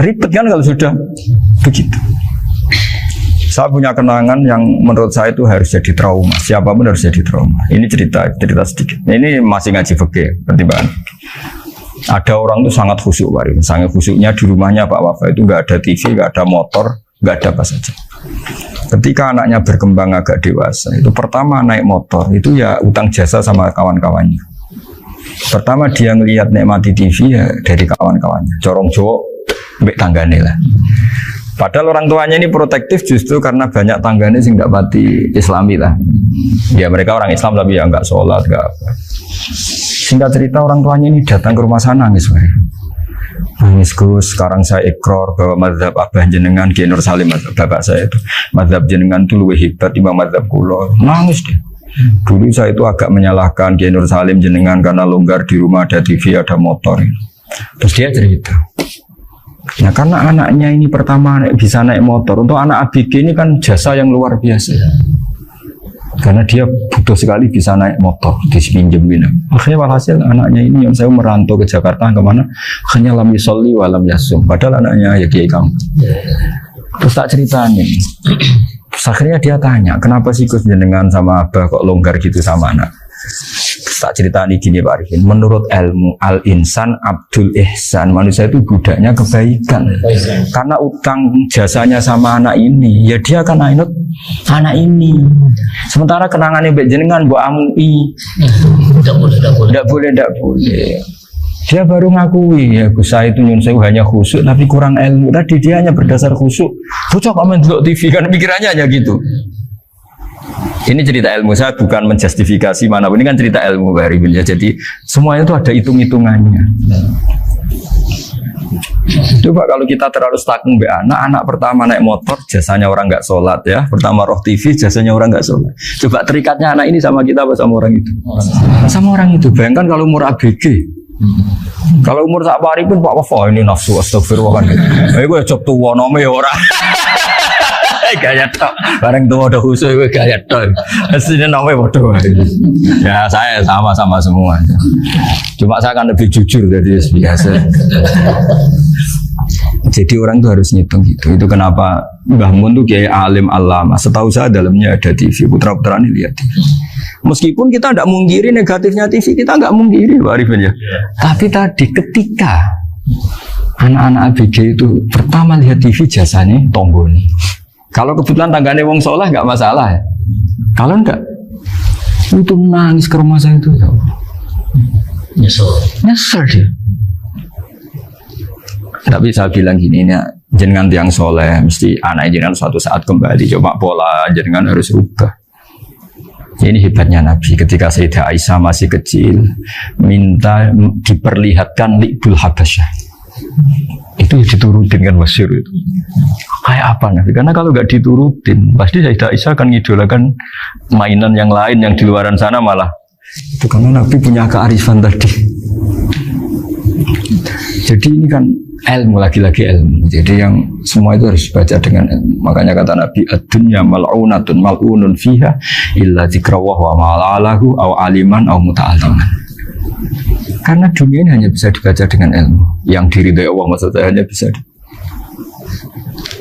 Ribet kan kalau sudah begitu. Saya punya kenangan yang menurut saya itu harus jadi trauma. Siapapun harus jadi trauma. Ini cerita sedikit. Ini masih ngaji fikih pertimbangan. Ada orang itu sangat khusyuk, sangat khusyuknya di rumahnya Pak Wafa itu nggak ada TV, nggak ada motor, nggak ada apa saja. Ketika anaknya berkembang agak dewasa, itu pertama naik motor itu ya utang jasa sama kawan-kawannya. Pertama dia ngelihat nikmati TV ya dari kawan-kawannya. Corong Jawa, mbek tanggane lah. Padahal orang tuanya ini protektif justru karena banyak tangganya sing nggak pati Islami lah. Ya mereka orang Islam tapi ya nggak sholat, nggak apa. Singkat cerita orang tuanya ini datang ke rumah sana nangis. Nangis Gus, sekarang saya ikrar bahwa mazhab Abah jenengan Kiai Nur Salim, bapak saya itu mazhab jenengan itu lebih hebat timbang mazhab kula. Nangis dia. Dulu saya itu agak menyalahkan Kiai Nur Salim jenengan karena longgar di rumah ada TV, ada motor. Terus dia cerita. Nah karena anaknya ini pertama bisa naik motor, untuk anak ABG ini kan jasa yang luar biasa. Karena dia butuh sekali bisa naik motor, dipinjemin. Akhirnya walhasil anaknya ini yang saya merantau ke Jakarta kemana, hanya lam yusolli wa lam yasum. Padahal anaknya ya kiai kamu. Terus tak ceritanya. Terus akhirnya dia tanya, kenapa sih Gus jenengan sama Abah kok longgar gitu sama anak? Tak cerita ini gini Pak Arifin, menurut ilmu al-insan abdul ihsan, manusia itu budaknya kebaikan. Karena utang jasanya sama anak ini, ya dia akan ainut anak ini. Sementara kenangannya mbak jenengan mbok amui, tidak boleh. Dia baru ngakui ya Gus saya itu nyun sewu hanya khusyuk tapi kurang ilmu. Tadi dia hanya berdasar khusyuk. Bocah kok main delok TV kan pikirannya hanya gitu. Ini cerita ilmu, saya bukan menjustifikasi manapun, ini kan cerita ilmu Pak Arifin ya. Jadi semuanya itu ada hitung-hitungannya. Coba kalau kita terlalu stagnant anak pertama naik motor jasanya orang nggak sholat ya, pertama roh TV jasanya orang nggak sholat. Coba terikatnya anak ini sama kita apa sama orang itu? Sama orang itu. Bayangkan kalau umur ABG. Kalau umur sak pari pun Pak Wafa ini nafsu astagfirullah kan. Gue cop tuwa nome ya orang. Gaya tok, bareng tua udah khusus gue gaya tok. Hasilnya namanya bodoh. Ya saya sama semua. Cuma saya kan lebih jujur dari biasa. Jadi orang tuh harus ngitung gitu. Itu kenapa Mbah Mun tuh kayak alim alama. Setahu saya dalamnya ada TV. Putra-putra ini lihat TV. Meskipun kita tidak mungkiri negatifnya TV, kita nggak mungkiri Pak Arifin ya. Tapi tadi ketika anak-anak ABG itu pertama lihat TV jasanya Tonggoni. Kalau kebetulan tanggane wong soleh nggak masalah ya. Kalau enggak, itu nangis ke rumah saya itu. Nyesel dia. Tapi saya bilang gini, ini jenengan tiang soleh, mesti anak jenengan suatu saat kembali. Coba pola jenengan harus rubah. Ini hebatnya Nabi. Ketika Sayyidah Aisyah masih kecil, minta diperlihatkan Li'bul Habasyah. Itu diturutin kan masyhur itu. Kayak apa Nabi? Karena kalau nggak diturutin, pasti Sayyidah Aisyah akan ngidolakan mainan yang lain yang di luaran sana malah. Itu karena Nabi punya kearifan tadi. Jadi ini kan ilmu, lagi-lagi ilmu. Jadi yang semua itu harus baca dengan ilmu. Makanya kata Nabi, ad-dunya mal'unatun mal'unun fiha illa dzikrawah wa ma'alahu aw aliman aw muta'alliman. Karena dunia ini hanya bisa dibaca dengan ilmu. Yang diridhai Allah maksud saya hanya bisa.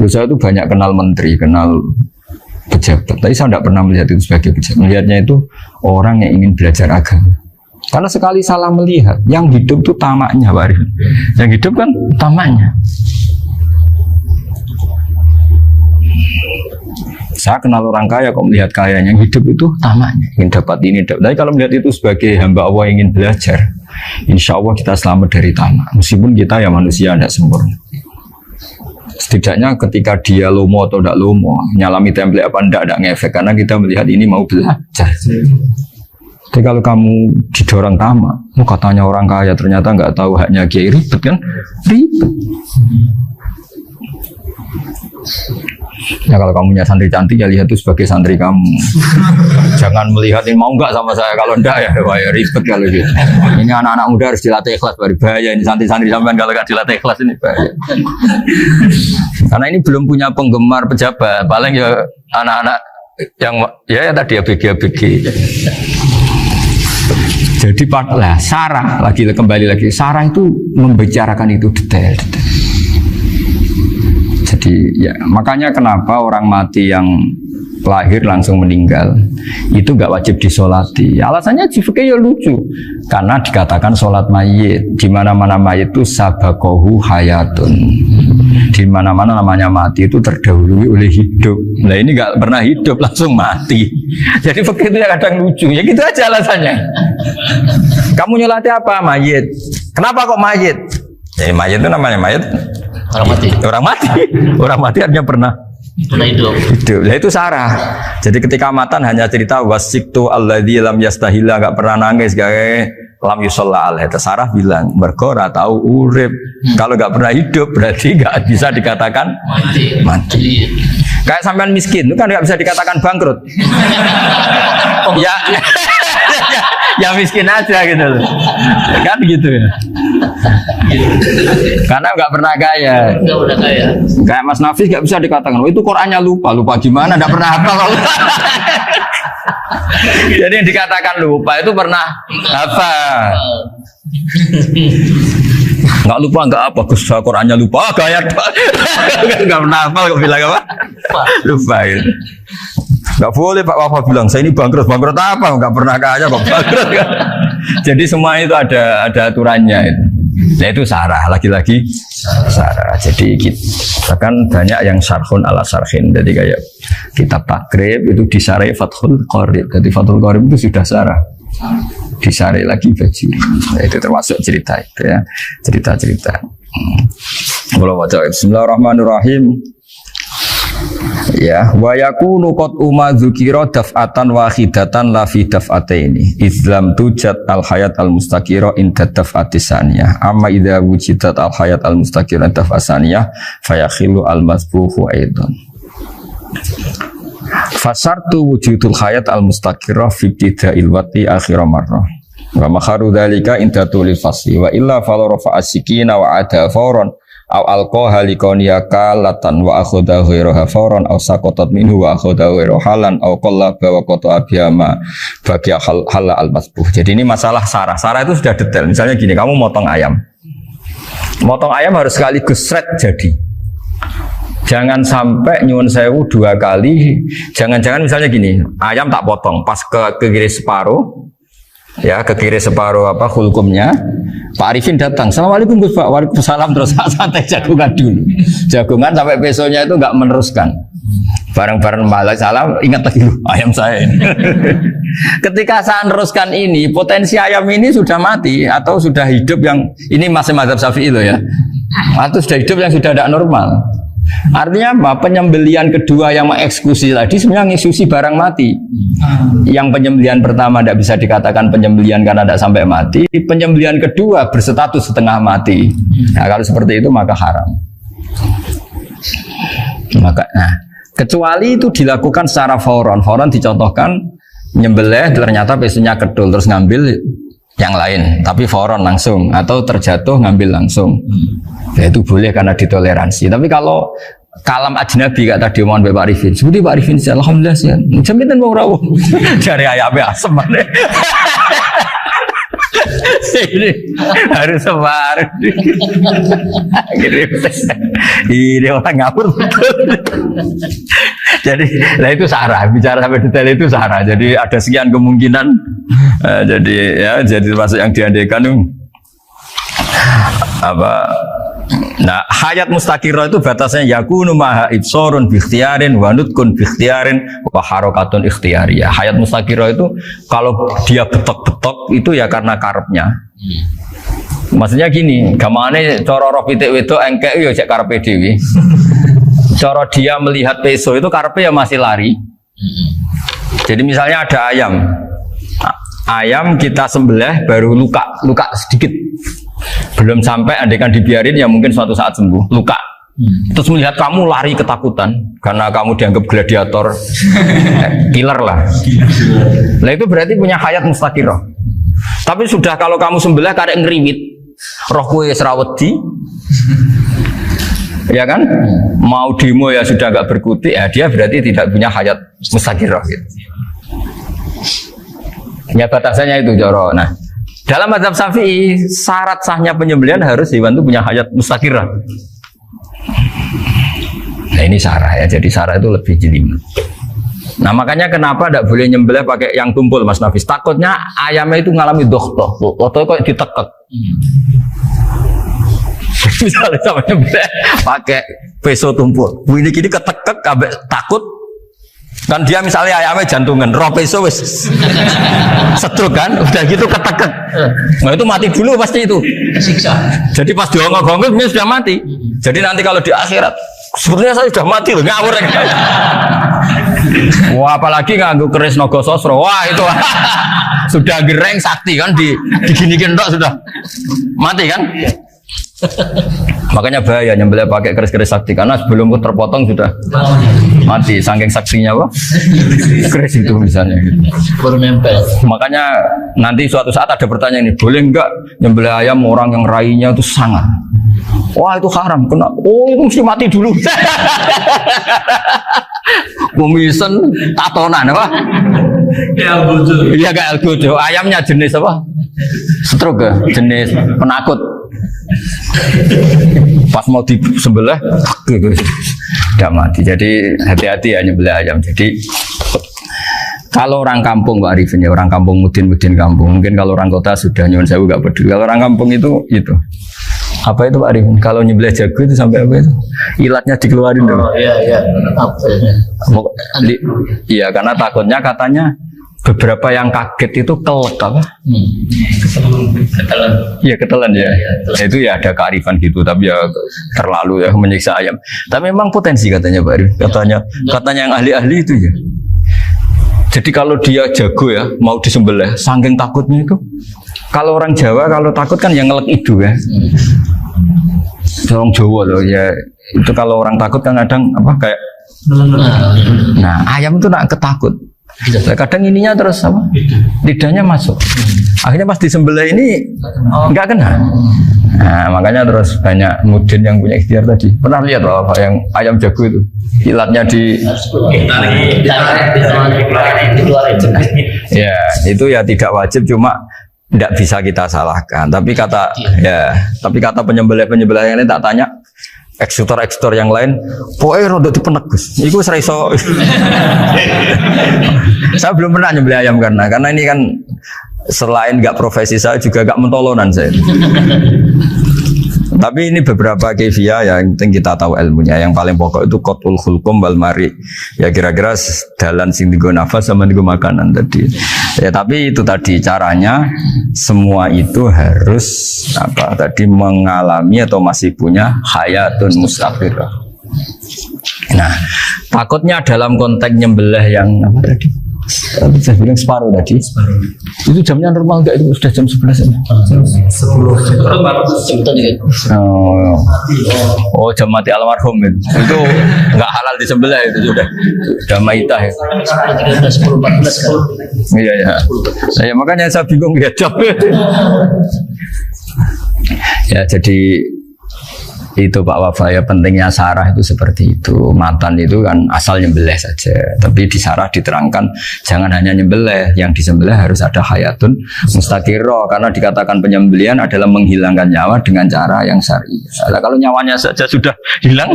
Saya itu banyak kenal menteri, kenal pejabat. Tapi saya tidak pernah melihat itu sebagai pejabat. Melihatnya itu orang yang ingin belajar agama. Karena sekali salah melihat, yang hidup itu tamaknya Pak Arifin. Yang hidup kan tamaknya. Saya kenal orang kaya kok melihat kayanya, yang hidup itu tamaknya, ingin dapat ini. Tapi kalau melihat itu sebagai hamba Allah yang ingin belajar, insya Allah kita selamat dari tamak. Meskipun kita ya manusia tidak sempurna. Setidaknya ketika dia lomo atau tidak lomo, nyalami template apa tidak ngefek, karena kita melihat ini mau belajar. Tapi kalau kamu didorong tamak, katanya orang kaya ternyata nggak tahu haknya kiai, ribet kan? Ribet. Ya kalau kamu punya santri cantik ya lihat itu sebagai santri kamu. Jangan melihat ini mau nggak sama saya, kalau enggak ya bahaya, ribet kalau gitu. Ini anak-anak muda harus dilatih ikhlas, baru bahaya ini santri-santri sampean kalau nggak dilatih ikhlas ini bahaya. Karena ini belum punya penggemar pejabat, paling ya anak-anak yang ya tadi ABG. Jadi Sarah kembali lagi Sarah itu membicarakan itu detail. ya makanya kenapa orang mati yang lahir langsung meninggal itu nggak wajib disolati. Alasannya fikih ya lucu, karena dikatakan sholat mayit di mana-mana mayit itu sabakohu hayatun, di mana-mana namanya mati itu terdahului oleh hidup. Nah ini nggak pernah hidup langsung mati. Jadi fikih itu kadang lucu, ya gitu aja alasannya. Kamu nyolati apa? Mayit. Kenapa kok mayit? Jadi mayit itu namanya mayit Orang mati. orang mati. Orang mati artinya pernah hidup. Nah itu sarah. Jadi ketika matan hanya cerita wasiktu alladzi lam yastahila, gak pernah nangis, gak lam yusalla alaihi. Sarah bilang mergo ora tau urip. Kalau gak pernah hidup berarti gak bisa dikatakan mati. Kayak sampean miskin itu kan gak bisa dikatakan bangkrut. Ya ya miskin aja gitu loh. Kan gitu ya. Karena nggak pernah kaya. Nggak pernah kaya. Kayak Mas Nafis nggak bisa dikatakan, oh itu Qurannya lupa gimana? Nggak pernah hafal. Jadi yang dikatakan lupa itu pernah hafal. Nggak lupa nggak apa, Gus Qurannya lupa, gaya nggak pernah hafal kok bilang apa? Lupa gitu. Nggak boleh Pak Wafa bilang saya ini bangkrut apa? Nggak pernah kaya kok bangkrut kan? Jadi semua itu ada aturannya itu. Nah itu sarah, lagi-lagi sarah. Jadi kan banyak yang syarhun ala syarhin. Jadi kayak kitab takrib itu disarai Fathul Qorib. Jadi Fathul Qorib itu sudah sarah. Disarai lagi baju. Nah, itu termasuk cerita itu ya. Cerita-cerita. Kalau baca Bismillahirrahmanirrahim. Ya, wa yakunu qad dzukira daf'atan wahidatan la fi daf'ataini islam tujad al hayat al mustaqira inda daf'ati saniyah amma idza wujidat al hayat al mustaqira daf'asaniyah fayakhilu al masbuhu aidan fasartu wujudul hayat al mustaqira fi ibtida'il wati akhir marrah wa makharu dzalika inda tulil fasli wa illa fala rafa'a sikina wa ada fawran aw alqaha liqaniya latan wa akhadha ghayraha fawran aw saqatat minhu wa akhadha ghayraha halan aw qallaba wa qata'a biyama bagi hal al masbuh. Jadi ini masalah sarah. Sarah itu sudah detail. Misalnya gini, kamu motong ayam. Motong ayam harus sekaligus shred jadi. Jangan sampai nyuwun sewu 2 kali. Jangan-jangan misalnya gini, ayam tak potong pas ke kiri separuh. Ya, ke kiri separuh apa hulkumnya. Pak Arifin datang, Assalamualaikum Gus Pak, waalaikumsalam, terus santai jagungan dulu. Jagungan sampai besoknya itu nggak meneruskan. Bareng-bareng malah salam, ingat lagi ayam saya ini. Ketika saya meneruskan ini, potensi ayam ini sudah mati atau sudah hidup yang ini masih mazhab Syafi'i loh ya. Atau sudah hidup yang sudah tidak normal. Artinya apa? Penyembelian kedua yang mengeksekusi tadi sebenarnya mengeksekusi barang mati. Yang penyembelian pertama tidak bisa dikatakan penyembelian karena tidak sampai mati. Penyembelian kedua berstatus setengah mati. Nah, kalau seperti itu maka haram. Kecuali itu dilakukan secara fauron. Fauron dicontohkan nyembelih ternyata pesunya kedul terus ngambil yang lain, tapi fauron langsung atau terjatuh ngambil langsung. Ya itu boleh karena ditoleransi. Tapi kalau kalam ajnabi kata tadi omongan Pak Arifin, seperti Pak Arifin sih, alhamdulillah sih. Jaminan mau rawuh dari ayamnya asem mana? Ini harus sebar. Ini orang ngawur betul. Jadi, lah itu sarah. Bicara sampai detail itu sarah. Jadi ada sekian kemungkinan. Jadi ya, jadi termasuk yang diandaikan apa? Nah, hayat mustaqirah itu batasnya yakunu maha ibsorun bi ikhtiarin wa nutkun bi ikhtiarin wa harakatun ikhtiyariyah. Hayat mustaqirah itu kalau dia betok-betok itu ya karena karepnya. Maksudnya gini, gamane cara roh pitik wedok engkek ya cek karepe dhewe. Cara dia melihat peso itu karepe ya masih lari. Jadi misalnya ada ayam. Ayam kita sembelih baru luka sedikit. Belum sampai andaikan dibiarin ya mungkin suatu saat sembuh, luka. Terus melihat kamu lari ketakutan karena kamu dianggap gladiator, killer lah. Nah itu berarti punya hayat mustaqirah. Tapi sudah kalau kamu sembelih karek ngeriwit, roh kue serawedi, ya kan? Mau demo ya sudah nggak berkutik, ya dia berarti tidak punya hayat mustaqirah gitu. Ya batasannya itu Joro. Nah, dalam mazhab Syafi'i syarat sahnya penyembelihan harus hewan itu punya hayat mustaqirah. Nah ini sarah ya, jadi sarah itu lebih jelimet. Nah makanya kenapa tidak boleh nyembelih pakai yang tumpul Mas Nafis? Takutnya ayamnya itu ngalami dohtoh, dohtoh kok ditekek. Misalnya sama nyembelih pakai peso tumpul, ini kini ketekek, takut. Kan dia misalnya ayamnya jantungan, roh peso wes stroke kan, udah gitu ketekek. Nah itu mati dulu pasti itu. Siksa. Jadi pas diongok-ongok dia sudah mati. Jadi nanti kalau di akhirat, sebenarnya saya sudah mati loh, ngawur. Wah apalagi nganggo keris naga sosro, wah itu sudah gereng sakti kan diginikin tok sudah mati kan. Makanya bahaya nyembelih pakai keris-keris sakti karena sebelum terpotong sudah mati saking saksinya apa keris itu misalnya gitu. Baru nempel. Makanya nanti suatu saat ada pertanyaan ini, boleh enggak nyembelih ayam orang yang rainya itu sangar? Wah itu haram, kena. Oh itu mesti mati dulu. Kumisen tatonan apa? Iya kayak algojo. Ayamnya jenis apa? Stroke ya? Jenis penakut. Pas mau disembelih tidak mati. Jadi hati-hati ya nyembelih ayam. Jadi kalau orang kampung Pak Arifin ya, orang kampung mudin kampung. Mungkin kalau orang kota sudah nyuwun sewu gak peduli. Kalau orang kampung itu apa itu Pak Arifin? Kalau nyembelih jago itu sampai apa itu? Ilatnya dikeluarin dulu. Oh iya. Apa ya? Iya karena takutnya katanya beberapa yang kaget itu kelek apa? Ketelan. Iya ketelan ya. Itu ya ada kearifan gitu, tapi ya terlalu ya menyiksa ayam. Tapi memang potensi katanya Pak Arif. Katanya yang ahli-ahli itu ya. Jadi kalau dia jago ya mau disembelih, saking takutnya itu. Kalau orang Jawa kalau takut kan yang ngelek itu ya. Orang Jawa loh ya. Itu kalau orang takut kan kadang apa kayak. Nah ayam itu nak ketakut. Kadang ininya terus apa? Lidahnya masuk. Akhirnya pas disembelih ini enggak kena. Nah, makanya terus banyak mudin yang punya ikhtiar tadi. Pernah lihat Pak yang ayam jago itu? Ilatnya di ya, itu ya tidak wajib cuma tidak bisa kita salahkan. Tapi kata penyembelih yang ini tak tanya eksekutor yang lain, pokoknya rodok itu penegus. Itu seraiso. Saya belum pernah nyembelih ayam karena ini kan selain nggak profesi saya juga nggak mentolonan saya. Tapi ini beberapa kefiah yang penting kita tahu ilmunya. Yang paling pokok itu qatul khulqum wal mari. Ya kira-kira dalan sing digo nafas sama digo makanan tadi. Ya tapi itu tadi caranya semua itu harus mengalami atau masih punya hayatun mustaqirah. Nah, takutnya dalam konteks nyembelih yang apa tadi? Saya bilang separuh tadi. Itu jamnya normal enggak? Itu sudah jam 11 ini. 10. Oh, jam mati almarhum itu. Itu enggak halal disembelih itu sudah maitah ya. 13, 10, 14 kan. Iya ya. Saya makanya saya bingung ya jam. Ya jadi itu Pak Wafa ya pentingnya sarah itu seperti itu. Matan itu kan asal nyembelih saja, tapi di sarah diterangkan jangan hanya nyembelih, yang disembelih harus ada hayatun mustaqirah karena dikatakan penyembelihan adalah menghilangkan nyawa dengan cara yang syar'i. Nah, kalau nyawanya saja sudah hilang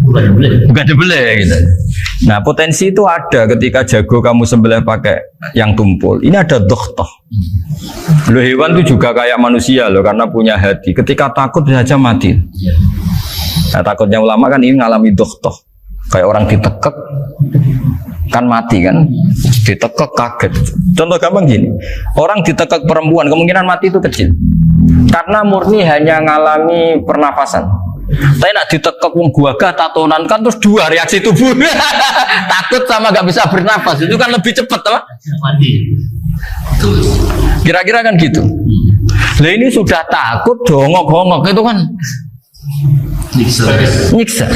bukan nyembelih gitu. Nah potensi itu ada ketika jago kamu sembelih pakai yang tumpul. Ini ada dohtoh. Loh hewan itu juga kayak manusia loh karena punya hati. Ketika takut saja mati. Nah takutnya ulama kan ini ngalami dohtoh. Kayak orang ditekek kan mati kan. Ditekek kaget. Contoh gampang gini. Orang ditekek perempuan kemungkinan mati itu kecil. Karena murni hanya ngalami pernafasan. Tapi nak ditekek gua tatonan kan terus dua reaksi tubuh. Takut sama gak bisa bernafas. Itu kan lebih cepat apa? Mati. Kira-kira kan gitu. Lah ini sudah takut dongok-dongok itu kan nyiksa.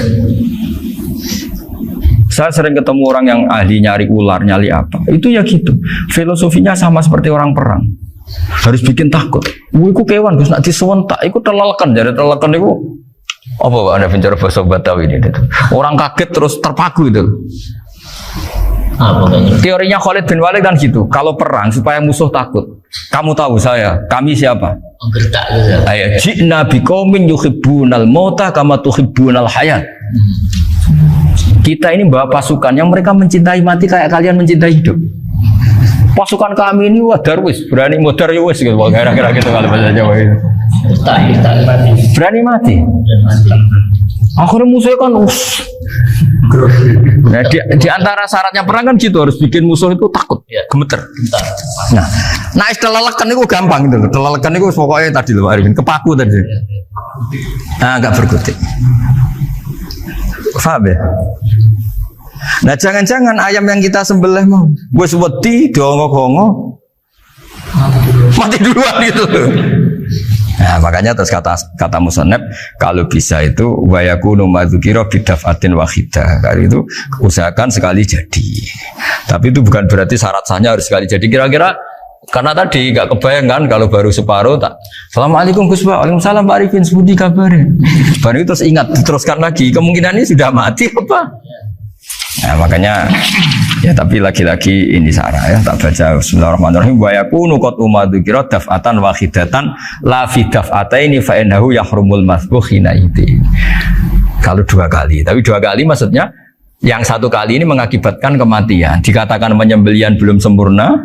Saya sering ketemu orang yang ahli nyari ular, nyari apa. Itu ya gitu. Filosofinya sama seperti orang perang. Harus bikin takut. Iku kewan Gus nak disewentak, iku teleleken, jadi teleleken iku apa Pak Anda bicara bahasa Batawi ini? Orang kaget terus terpaku itu. Teorinya Khalid bin Walid kan gitu. Kalau perang supaya musuh takut. Kamu tahu kami siapa? Menggertak gitu. Ayat ji'na biqaumin yuhibbunal mauta kama tuhibbunal hayat. Kita ini bawa pasukan yang mereka mencintai mati kayak kalian mencintai hidup. Pasukan kami ini wah darwis, berani modar ya wis gitu. Kira-kira gitu kalau bahasa Jawa itu. Tak mati. Berani mati. Akhirnya musuhnya kan nah, di antara syaratnya perang kan gitu, harus bikin musuh itu takut, Ya. gemeter. Bentar. Nah istilah lelekan itu gampang gitu loh. Lelekan itu pokoknya tadi loh Arifin, kepaku tadi. Nah, enggak berkutik. Paham ya? Nah jangan-jangan ayam yang kita sembelih mau wis wedi dongo-dongo mati duluan gitu. Nah makanya terus kata musannaf kalau bisa itu wa yakunu madzukira bidafatin wahidah. Kalau itu usahakan sekali jadi. Tapi itu bukan berarti syarat sahnya harus sekali jadi. Kira-kira karena tadi nggak kebayang kan kalau baru separuh tak. Assalamualaikum Gus Pak. Waalaikumsalam Pak Arifin. Sebuti kabarnya. Baru itu terus ingat diteruskan lagi. Kemungkinan ini sudah mati apa? Nah makanya ya tapi lagi-lagi ini sarah ya tak baca Bismillahirrahmanirrahim wa yakunu qad umadzukira daf'atan wahidatan la fi daf'ataini fa innahu yahrumul masbuhina itu. Kalau 2 kali, tapi 2 kali maksudnya yang 1 kali ini mengakibatkan kematian, dikatakan penyembelian belum sempurna,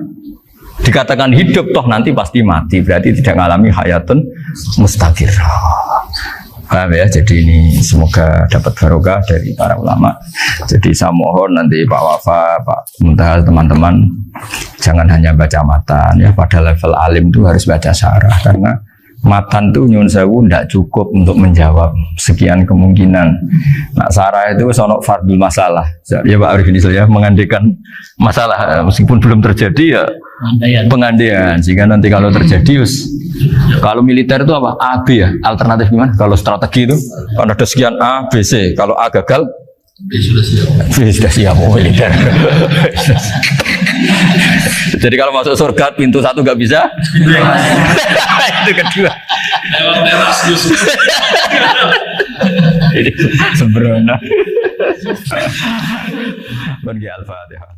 dikatakan hidup toh nanti pasti mati, berarti tidak mengalami hayatun mustaqirrah. Paham ya, jadi ini semoga dapat barokah dari para ulama. Jadi saya mohon nanti Pak Wafa, Pak Muntaha, teman-teman jangan hanya baca matan ya, pada level alim itu harus baca syarah karena matan itu nyun sewu tidak cukup untuk menjawab sekian kemungkinan. Nah syarah itu sono fardul masalah ya Pak Arifin ya, mengandekan masalah meskipun belum terjadi ya pengandaian sehingga nanti kalau terjadi kalau militer itu apa? A, B ya? Alternatif gimana? Kalau strategi itu kan ada sekian A, B, C. Kalau A gagal B sudah siap. B sudah siap militer. Jadi kalau masuk surga pintu 1 nggak bisa itu kedua Lewat teras Yusuf. ini sembrono. Bagi Al-Fatihah.